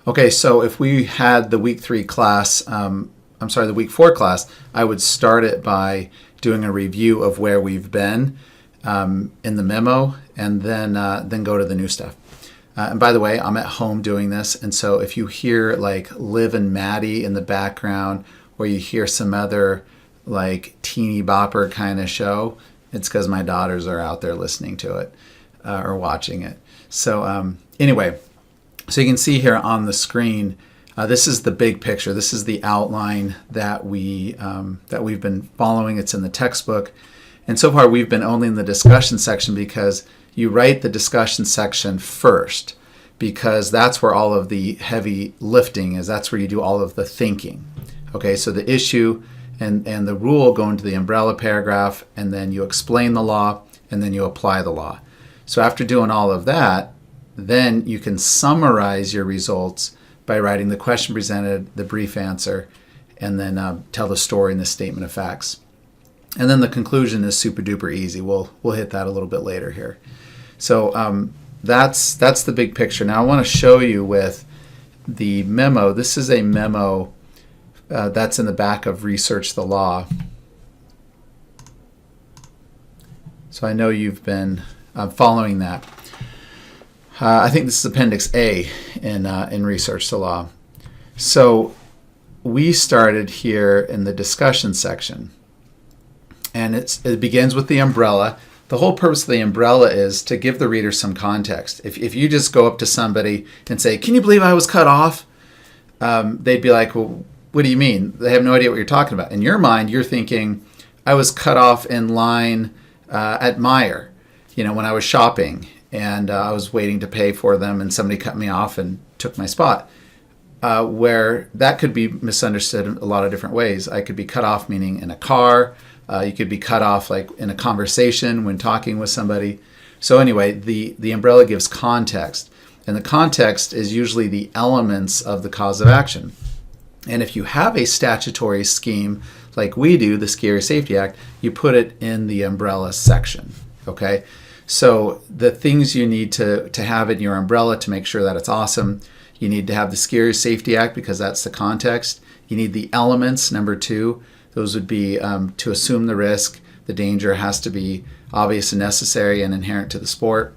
Okay, so if we had the week 3 class, the week 4 class, I would start it by doing a review of where we've been in the memo, and then go to the new stuff. And by the way, I'm at home doing this, and so if you hear like Liv and Maddie in the background, or you hear some other like teeny bopper kind of show, it's because my daughters are out there listening to it or watching it. So anyway, so you can see here on the screen, this is the big picture. This is the outline that we've been following. It's in the textbook. And so far we've been only in the discussion section because you write the discussion section first, because that's where all of the heavy lifting is. That's where you do all of the thinking. Okay, so the issue and the rule go into the umbrella paragraph, and then you explain the law, and then you apply the law. So after doing all of that, then you can summarize your results by writing the question presented, the brief answer, and then tell the story in the statement of facts. And then the conclusion is super duper easy. We'll hit that a little bit later here. So that's the big picture. Now I want to show you with the memo. This is a memo that's in the back of Research the Law. So I know you've been following that. I think this is Appendix A in Research the Law. So we started here in the discussion section, and it begins with the umbrella. The whole purpose of the umbrella is to give the reader some context. If you just go up to somebody and say, "Can you believe I was cut off?" They'd be like, "Well, what do you mean?" They have no idea what you're talking about. In your mind, you're thinking, "I was cut off in line at Meijer, when I was shopping, and I was waiting to pay for them, and somebody cut me off and took my spot." Where that could be misunderstood in a lot of different ways. I could be cut off meaning in a car. You could be cut off like in a conversation when talking with somebody. So anyway, the umbrella gives context, and the context is usually the elements of the cause of action. And if you have a statutory scheme like we do, the Scary Safety Act, you put it in the umbrella section. Okay, so the things you need to have in your umbrella to make sure that it's awesome: you need to have the Scary Safety Act because that's the context. You need the elements, number 2. Those would be to assume the risk. The danger has to be obvious and necessary and inherent to the sport.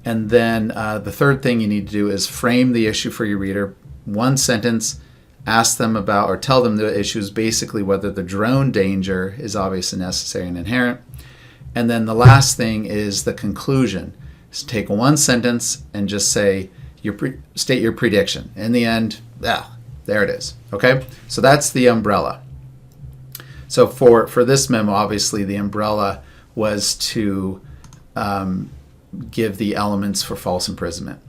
And then the third thing you need to do is frame the issue for your reader. One sentence, ask them about or tell them the issue is basically whether the drone danger is obvious and necessary and inherent. And then the last thing is the conclusion. So take one sentence and just say, state your prediction. In the end, there it is. Okay, so that's the umbrella. So for this memo, obviously the umbrella was to give the elements for false imprisonment.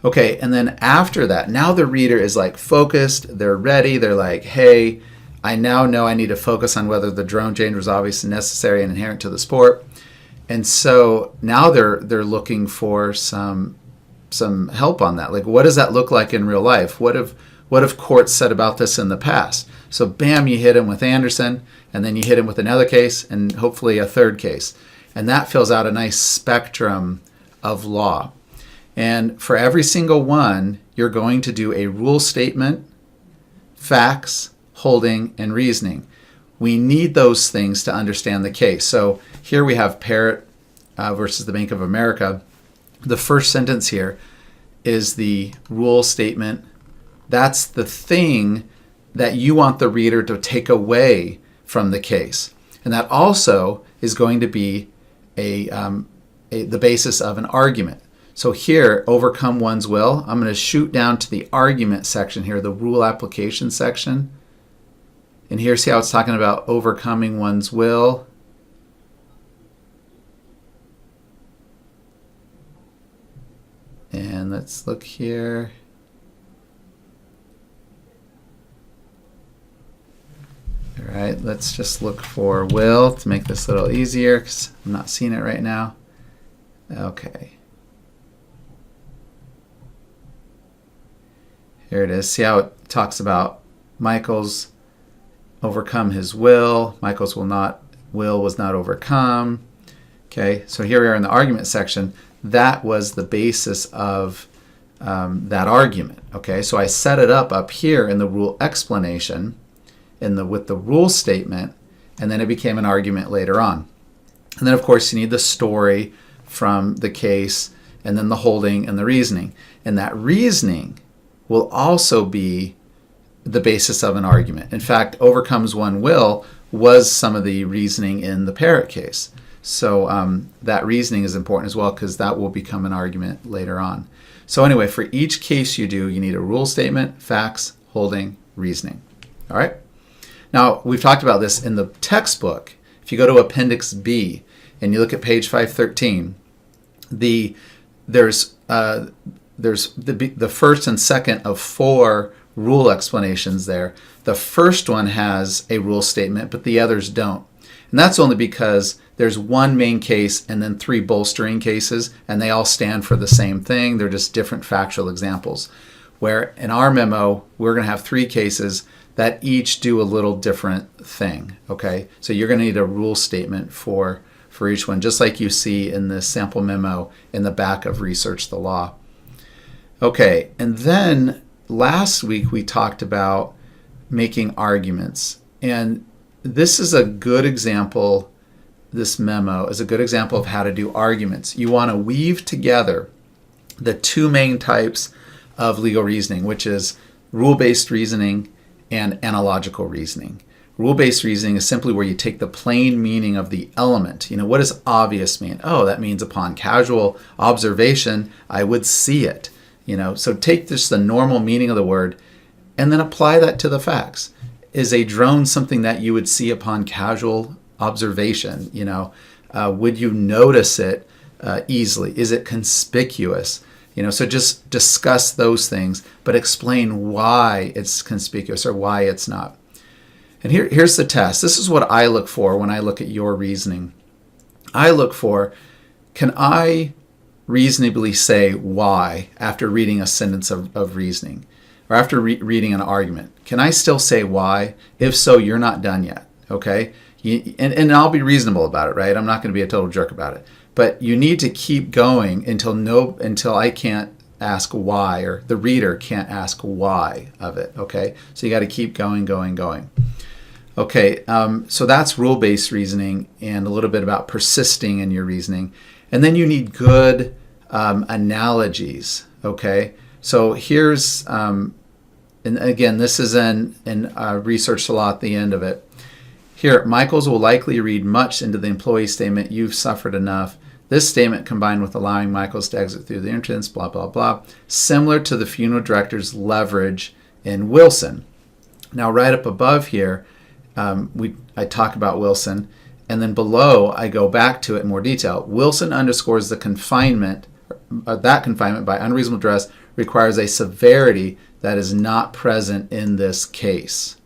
Okay, and then after that, now the reader is like focused, they're ready, they're like, hey, I now know I need to focus on whether the drone danger is obvious and necessary and inherent to the sport. And so now they're looking for some help on that. Like, what does that look like in real life? What have courts said about this in the past? So bam, you hit him with Anderson, and then you hit him with another case, and hopefully a third case. And that fills out a nice spectrum of law. And for every single one, you're going to do a rule statement, facts, holding, and reasoning. We need those things to understand the case. So here we have Parrott versus the Bank of America. The first sentence here is the rule statement. That's the thing that you want the reader to take away from the case. And that also is going to be the basis of an argument. So here, overcome one's will. I'm going to shoot down to the argument section here, the rule application section. And here, see how it's talking about overcoming one's will. And let's look here. All right, let's just look for will to make this a little easier because I'm not seeing it right now. Okay. Here it is. See how it talks about Michael's overcome his will. Michael's will was not overcome. Okay, so here we are in the argument section. That was the basis of that argument. Okay, so I set it up here in the rule explanation with the rule statement, and then it became an argument later on. And then, of course, you need the story from the case, and then the holding and the reasoning. And that reasoning will also be the basis of an argument. In fact, overcomes one will was some of the reasoning in the Parrott case. So that reasoning is important as well, because that will become an argument later on. So anyway, for each case you do, you need a rule statement, facts, holding, reasoning. All right? Now, we've talked about this in the textbook. If you go to Appendix B and you look at page 513, there's the first and second of 4 rule explanations there. The first one has a rule statement, but the others don't. And that's only because there's one main case and then 3 bolstering cases, and they all stand for the same thing. They're just different factual examples. Where in our memo, we're going to have 3 cases that each do a little different thing. Okay, so you're going to need a rule statement for each one, just like you see in the sample memo in the back of Research the Law. Okay, and then last week we talked about making arguments, and this is a good example. This memo is a good example of how to do arguments. You want to weave together the 2 main types of legal reasoning, which is rule-based reasoning and analogical reasoning. Rule-based reasoning is simply where you take the plain meaning of the element. What does obvious mean? Oh, that means upon casual observation, I would see it. So take just the normal meaning of the word and then apply that to the facts. Is a drone something that you would see upon casual observation? Would you notice it easily? Is it conspicuous? So just discuss those things, but explain why it's conspicuous or why it's not. And here's the test. This is what I look for when I look at your reasoning. I look for, can I reasonably say why after reading a sentence of reasoning? Or after reading an argument? Can I still say why? If so, you're not done yet, okay? And I'll be reasonable about it, right? I'm not going to be a total jerk about it. But you need to keep going until I can't ask why, or the reader can't ask why of it, okay? So you got to keep going. Okay, so that's rule-based reasoning and a little bit about persisting in your reasoning. And then you need good analogies, okay? So here's, and again, this is in Research the Law at the end of it. Here, Michaels will likely read much into the employee statement, "You've suffered enough." This statement, combined with allowing Michaels to exit through the entrance, blah, blah, blah, similar to the funeral director's leverage in Wilson. Now, right up above here, I talk about Wilson, and then below, I go back to it in more detail. Wilson underscores the confinement, that confinement by unreasonable duress requires a severity that is not present in this case.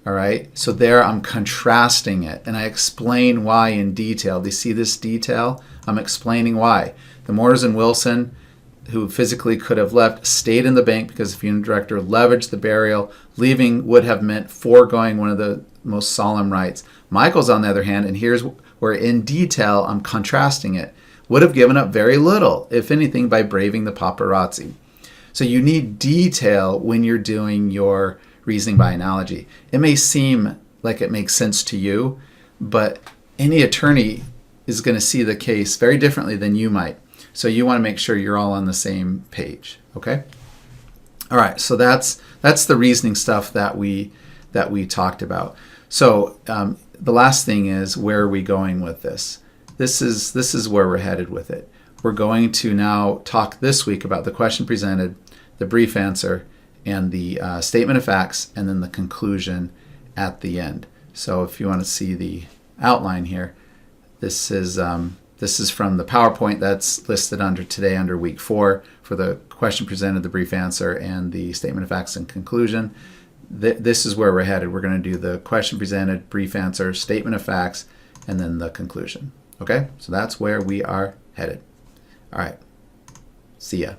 All right, so there I'm contrasting it, and I explain why in detail. Do you see this detail? I'm explaining why. The mourners in Wilson, who physically could have left, stayed in the bank because the funeral director leveraged the burial. Leaving would have meant foregoing one of the most solemn rites. Michael's, on the other hand, and here's where in detail I'm contrasting it, would have given up very little, if anything, by braving the paparazzi. So you need detail when you're doing your reasoning by analogy. It may seem like it makes sense to you, but any attorney is going to see the case very differently than you might. So you want to make sure you're all on the same page, okay? All right, so that's the reasoning stuff that we talked about. So the last thing is, where are we going with this? This is where we're headed with it. We're going to now talk this week about the question presented, the brief answer, and the statement of facts, and then the conclusion at the end. So if you want to see the outline here, this is from the PowerPoint that's listed under week 4 for the question presented, the brief answer, and the statement of facts and conclusion. This is where we're headed. We're going to do the question presented, brief answer, statement of facts, and then the conclusion. Okay, so that's where we are headed. All right, see ya.